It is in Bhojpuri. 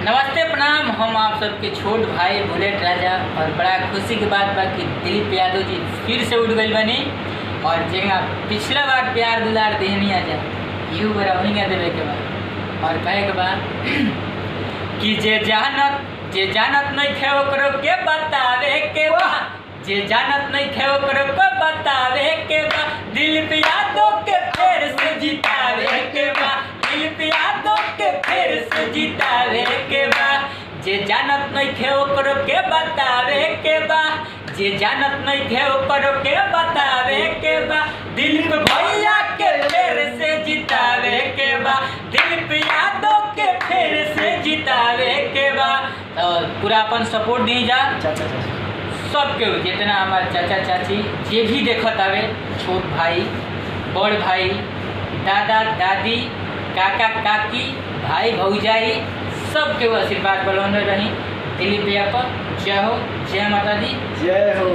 नमस्ते प्रणाम। हम आप सबके छोट भाई बुलेट राजा और बड़ा खुशी की बात बा कि दिलीप यादव जी फिर से उठ गई बनी और जगह पिछला बार प्यार दुलार देहनी आ जाए यू बड़ा वहीं देवे के बाद और कहे के बाद कि जे जानत नहीं खे ओकरो के बतावे के बा, जे जानत नहीं खे ओकरो के बतावे के बा, दिलीप यादव के फिर से जितावे के बा, दिलीप यादव के फिर से जितावे के बा, जे जानत नहीं खे ओकरो के बतावे के बा, जे जानत नहीं खे ओकरो के बतावे के बा, दिलीप भैया के फिर से जितावे के बा, दिलीप यादव के फिर से जितावे के बा। और पूरा अपन सपोर्ट दी जा सबके जितना हमारे चाचा चाची जे भी देखत आवे, छोट भाई बड़ भाई दादा दादी काका काकी भाई भौजाई सबके आशीर्वाद बनौने रही। दिलीप भैया पर जय हो, जय माता दी, जय हो।